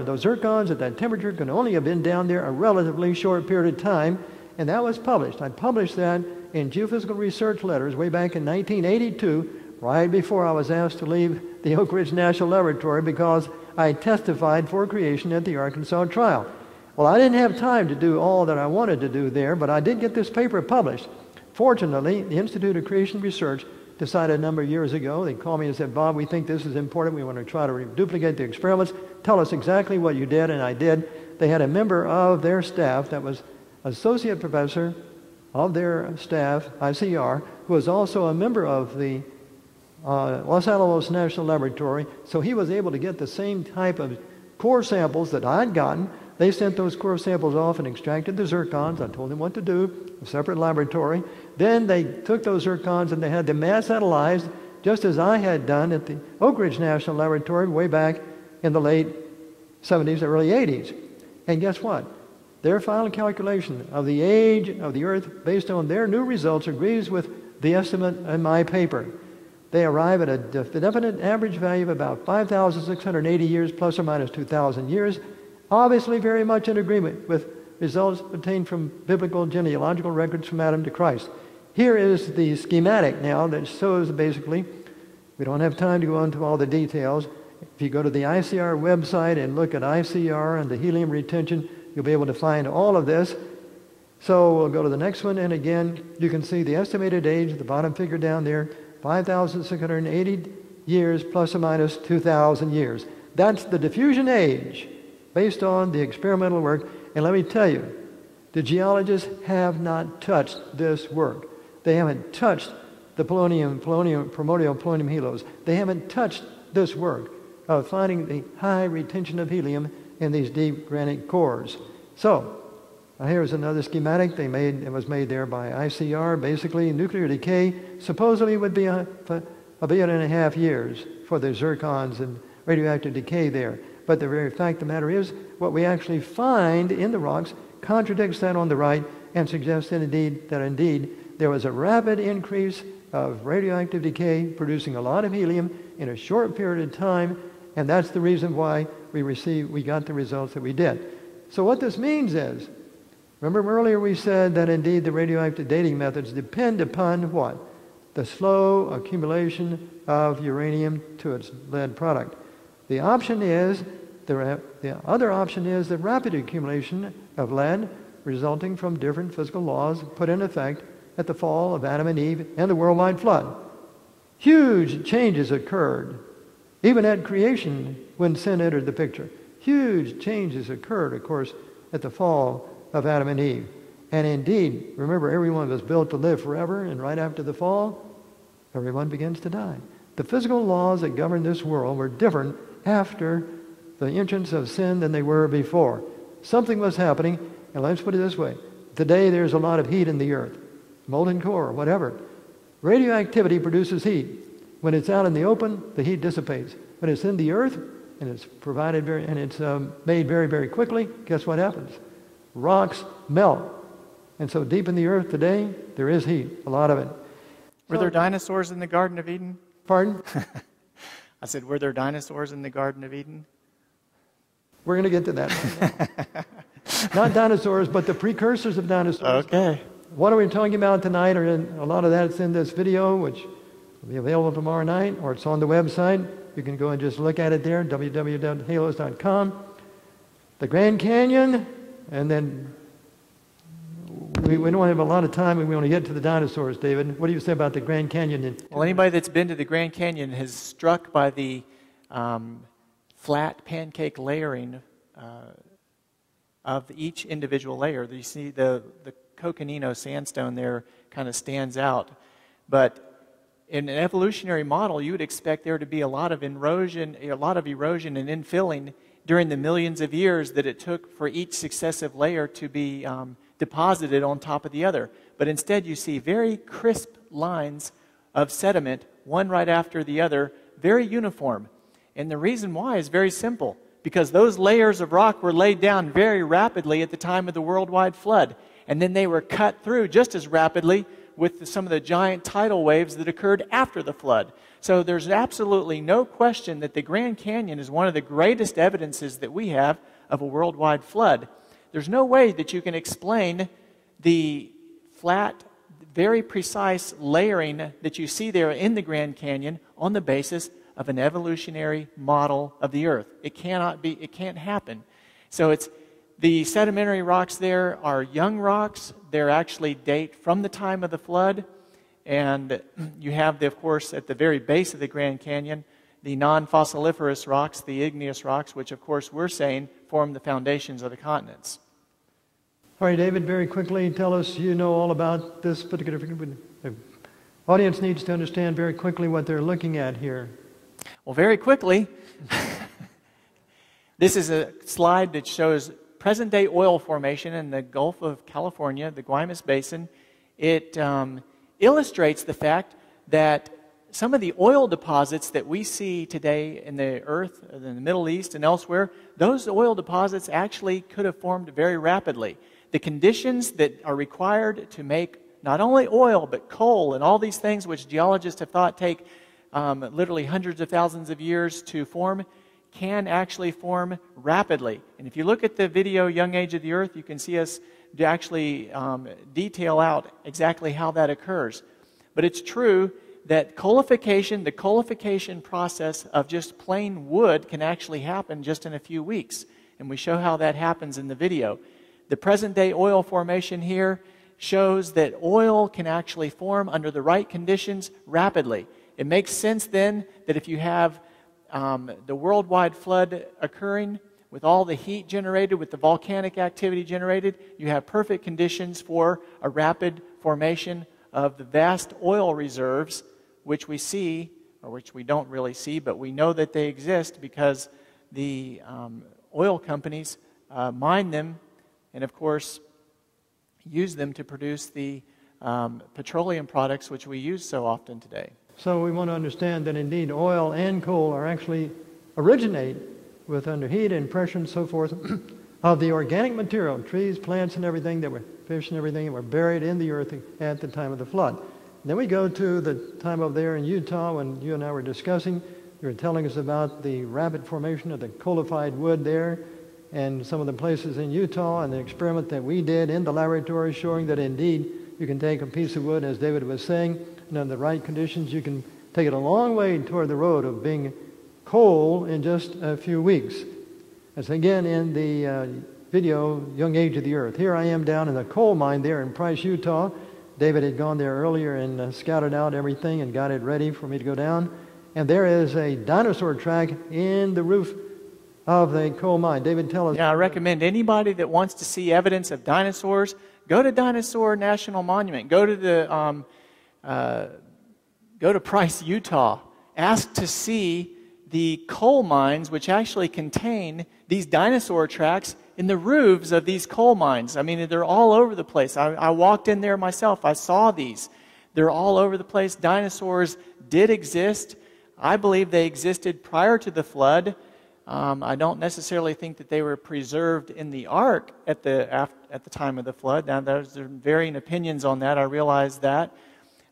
Those zircons at that temperature could only have been down there a relatively short period of time, and that was published. I published that in Geophysical Research Letters way back in 1982, right before I was asked to leave the Oak Ridge National Laboratory because I testified for creation at the Arkansas trial. Well, I didn't have time to do all that I wanted to do there, but I did get this paper published. Fortunately, the Institute of Creation Research decided a number of years ago, they called me and said, Bob, we think this is important. We want to try to duplicate the experiments. Tell us exactly what you did, and I did. They had a member of their staff that was associate professor of their staff, ICR, who was also a member of the Los Alamos National Laboratory, so he was able to get the same type of core samples that I'd gotten. They sent those core samples off and extracted the zircons. I told them what to do, a separate laboratory. Then they took those zircons and they had them mass analyzed, just as I had done at the Oak Ridge National Laboratory way back in the late 70s, early 80s. And guess what? Their final calculation of the age of the Earth based on their new results agrees with the estimate in my paper. They arrive at a definite average value of about 5,680 years plus or minus 2,000 years, obviously very much in agreement with results obtained from biblical genealogical records from Adam to Christ. Here is the schematic now that shows basically, we don't have time to go into all the details. If you go to the ICR website and look at ICR and the helium retention, you'll be able to find all of this. So we'll go to the next one, and again, you can see the estimated age, the bottom figure down there, 5,680 years plus or minus 2,000 years. That's the diffusion age based on the experimental work. And let me tell you, the geologists have not touched this work. They haven't touched the primordial polonium halos. They haven't touched this work of finding the high retention of helium in these deep granite cores. So, here's another schematic they made. It was made there by ICR. Basically, nuclear decay supposedly would be a billion and a half years for the zircons and radioactive decay there. But the very fact of the matter is, what we actually find in the rocks contradicts that on the right and suggests that indeed there was a rapid increase of radioactive decay producing a lot of helium in a short period of time, and that's the reason why we got the results that we did. So what this means is, remember earlier we said that indeed the radioactive dating methods depend upon what? The slow accumulation of uranium to its lead product. The other option is the rapid accumulation of lead resulting from different physical laws put in effect at the fall of Adam and Eve and the worldwide flood. Huge changes occurred, even at creation when sin entered the picture. Huge changes occurred, of course, at the fall of Adam and Eve. And indeed, remember, everyone was built to live forever, and right after the fall, everyone begins to die. The physical laws that govern this world were different after the entrance of sin than they were before. Something was happening, and let's put it this way. Today there's a lot of heat in the earth, molten core, whatever. Radioactivity produces heat. When it's out in the open, the heat dissipates. When it's in the earth, and it's provided made very, very quickly, guess what happens? Rocks melt. And so deep in the earth today, there is heat, a lot of it. Were there dinosaurs in the Garden of Eden? Pardon? I said, were there dinosaurs in the Garden of Eden? We're going to get to that. Not dinosaurs, but the precursors of dinosaurs. Okay. What are we talking about tonight? A lot of that's in this video, which will be available tomorrow night, or it's on the website. You can go and just look at it there, www.halos.com. The Grand Canyon, and then we don't have a lot of time, and we want to get to the dinosaurs, David. What do you say about the Grand Canyon? Well, anybody that's been to the Grand Canyon has struck by the flat pancake layering of each individual layer. You see the coconino sandstone there kind of stands out. But in an evolutionary model, you would expect there to be a lot of erosion and infilling during the millions of years that it took for each successive layer to be deposited on top of the other. But instead, you see very crisp lines of sediment, one right after the other, very uniform. And the reason why is very simple, because those layers of rock were laid down very rapidly at the time of the worldwide flood. And then they were cut through just as rapidly with some of the giant tidal waves that occurred after the flood. So there's absolutely no question that the Grand Canyon is one of the greatest evidences that we have of a worldwide flood. There's no way that you can explain the flat, very precise layering that you see there in the Grand Canyon on the basis of an evolutionary model of the Earth. It cannot be, it can't happen. So it's the sedimentary rocks there are young rocks. They're actually date from the time of the flood. And you have, of course, at the very base of the Grand Canyon, the non-fossiliferous rocks, the igneous rocks, which, of course, we're saying form the foundations of the continents. All right, David, very quickly, tell us, you know all about this particular... The audience needs to understand very quickly what they're looking at here. Well, very quickly, this is a slide that shows present-day oil formation in the Gulf of California, the Guaymas Basin. It illustrates the fact that some of the oil deposits that we see today in the earth, in the Middle East and elsewhere, those oil deposits actually could have formed very rapidly. The conditions that are required to make not only oil, but coal and all these things which geologists have thought take literally hundreds of thousands of years to form, can actually form rapidly. And if you look at the video, Young Age of the Earth, you can see us actually detail out exactly how that occurs. But it's true that coalification, the coalification process of just plain wood can actually happen just in a few weeks. And we show how that happens in the video. The present-day oil formation here shows that oil can actually form under the right conditions rapidly. It makes sense then that if you have the worldwide flood occurring with all the heat generated, with the volcanic activity generated, you have perfect conditions for a rapid formation of the vast oil reserves, which we see, or which we don't really see, but we know that they exist because the oil companies mine them and, of course, use them to produce the petroleum products which we use so often today. So we want to understand that indeed oil and coal are actually originate with under heat and pressure and so forth of the organic material, trees, plants, and everything that were, fish and everything that were buried in the earth at the time of the flood. And then we go to the time over there in Utah when you and I were discussing. You were telling us about the rapid formation of the coalified wood there and some of the places in Utah and the experiment that we did in the laboratory showing that indeed you can take a piece of wood, as David was saying, and under the right conditions you can take it a long way toward the road of being coal in just a few weeks. As again in the video, Young Age of the Earth. Here I am down in the coal mine there in Price, Utah. David had gone there earlier and scouted out everything and got it ready for me to go down. And there is a dinosaur track in the roof of the coal mine. David, tell us. Yeah, I recommend anybody that wants to see evidence of dinosaurs, go to Dinosaur National Monument. Go to the go to Price, Utah. Ask to see the coal mines which actually contain these dinosaur tracks in the roofs of these coal mines. I mean, they're all over the place. I walked in there myself. I saw these. They're all over the place. Dinosaurs did exist. I believe they existed prior to the flood. I don't necessarily think that they were preserved in the ark at the time of the flood. Now, there's varying opinions on that. I realize that.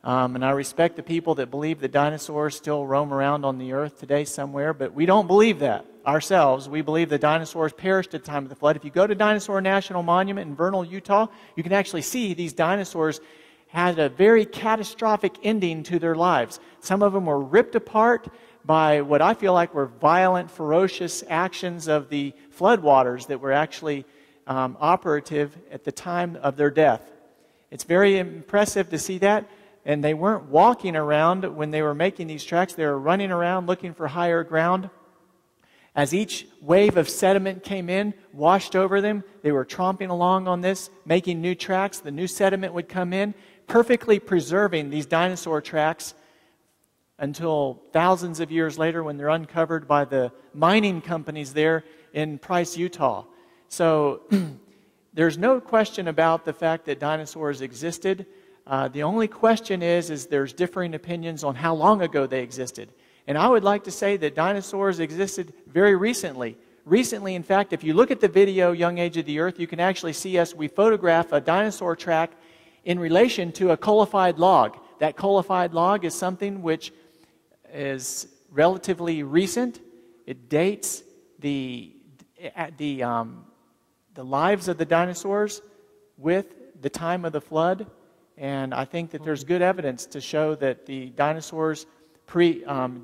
And I respect the people that believe that dinosaurs still roam around on the earth today somewhere, but we don't believe that ourselves. We believe the dinosaurs perished at the time of the flood. If you go to Dinosaur National Monument in Vernal, Utah, you can actually see these dinosaurs had a very catastrophic ending to their lives. Some of them were ripped apart by what I feel like were violent, ferocious actions of the floodwaters that were actually operative at the time of their death. It's very impressive to see that. And they weren't walking around when they were making these tracks. They were running around looking for higher ground. As each wave of sediment came in, washed over them, they were tromping along on this, making new tracks. The new sediment would come in, perfectly preserving these dinosaur tracks until thousands of years later when they're uncovered by the mining companies there in Price, Utah. So there's no question about the fact that dinosaurs existed. The only question is there's differing opinions on how long ago they existed. And I would like to say that dinosaurs existed very recently. Recently, in fact, if you look at the video, Young Age of the Earth, you can actually see us. We photograph a dinosaur track in relation to a coalified log. That coalified log is something which is relatively recent. It dates the lives of the dinosaurs with the time of the flood, and I think that there's good evidence to show that the dinosaurs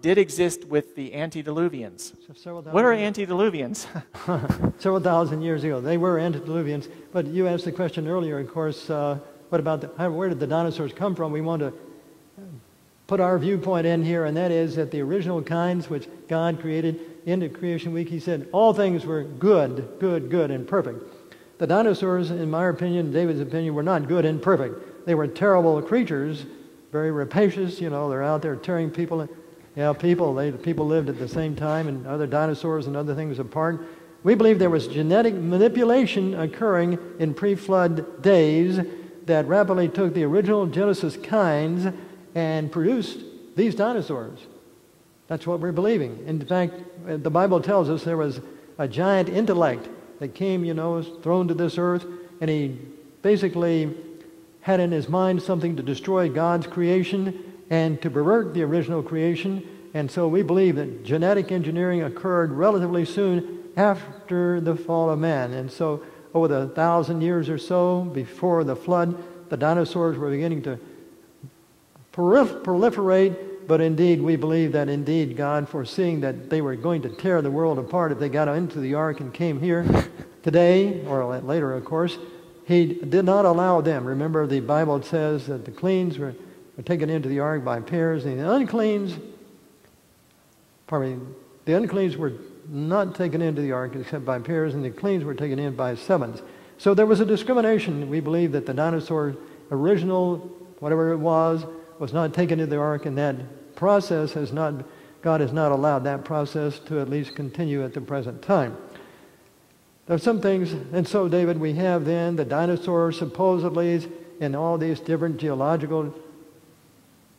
did exist with the antediluvians. What are antediluvians? Several thousand years ago. They were antediluvians, but you asked the question earlier, of course, what about where did the dinosaurs come from? We want to put our viewpoint in here, and that is that the original kinds which God created in the creation week, he said all things were good, good, good, and perfect. The dinosaurs, in my opinion, David's opinion, were not good and perfect. They were terrible creatures, very rapacious, they're out there tearing people. People lived at the same time, and other dinosaurs and other things apart. We believe there was genetic manipulation occurring in pre-flood days that rapidly took the original Genesis kinds and produced these dinosaurs. That's what we're believing. In fact, the Bible tells us there was a giant intellect that came, thrown to this earth, and he basically had in his mind something to destroy God's creation and to pervert the original creation. And so we believe that genetic engineering occurred relatively soon after the fall of man. And so over the 1,000 years or so before the flood, the dinosaurs were beginning to proliferate, but indeed we believe that indeed God, foreseeing that they were going to tear the world apart if they got into the ark and came here today, or later of course, he did not allow them. Remember, the Bible says that the cleans were taken into the ark by pairs, and the uncleans were not taken into the ark except by pairs, and the cleans were taken in by sevens. So there was a discrimination. We believe that the dinosaur original, whatever it was not taken into the ark, and that process God has not allowed that process to at least continue at the present time. There's some things, and so David, we have then the dinosaurs supposedly in all these different geological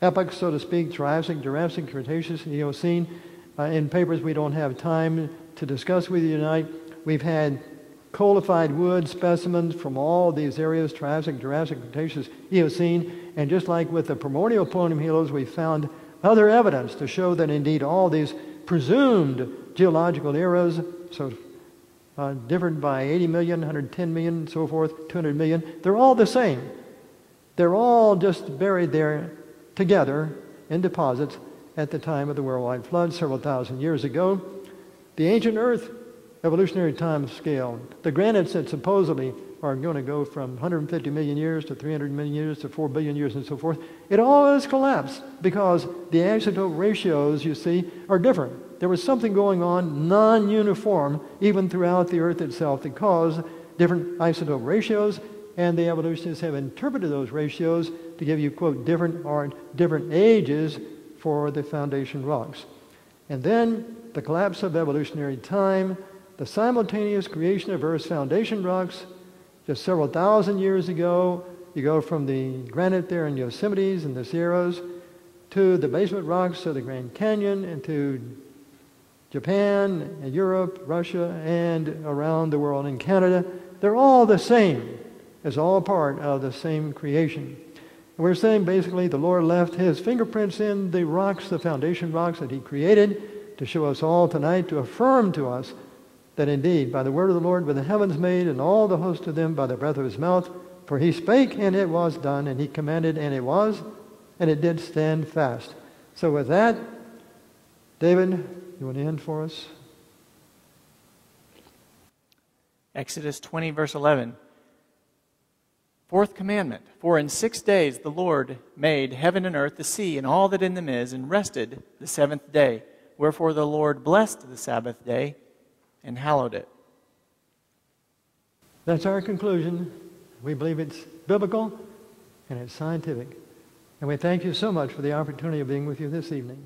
epochs, so to speak, Triassic, Jurassic, Cretaceous, Eocene. In papers we don't have time to discuss with you tonight. We've had coalified wood specimens from all these areas, Triassic, Jurassic, Cretaceous, Eocene, and just like with the primordial polonium halos, we found other evidence to show that indeed all these presumed geological eras, so different by 80 million, 110 million, so forth, 200 million, they're all the same. They're all just buried there together in deposits at the time of the worldwide flood several thousand years ago. The ancient Earth evolutionary time scale, the granites that supposedly are going to go from 150 million years to 300 million years to 4 billion years and so forth, it all has collapsed because the isotope ratios, you see, are different. There was something going on non-uniform even throughout the Earth itself that caused different isotope ratios, and the evolutionists have interpreted those ratios to give you, quote, different ages for the foundation rocks. And then the collapse of evolutionary time, the simultaneous creation of Earth's foundation rocks just several thousand years ago. You go from the granite there in Yosemites and the Sierras to the basement rocks of the Grand Canyon and to Japan and Europe, Russia, and around the world in Canada. They're all the same. It's all part of the same creation. And we're saying basically the Lord left his fingerprints in the rocks, the foundation rocks that he created, to show us all tonight, to affirm to us that indeed by the word of the Lord were the heavens made, and all the host of them by the breath of his mouth. For he spake, and it was done, and he commanded, and it was, and it did stand fast. So with that, David, you want to end for us? Exodus 20, verse 11. Fourth commandment. For in 6 days the Lord made heaven and earth, the sea, and all that in them is, and rested the seventh day. Wherefore the Lord blessed the Sabbath day and hallowed it. That's our conclusion. We believe it's biblical and it's scientific. And we thank you so much for the opportunity of being with you this evening.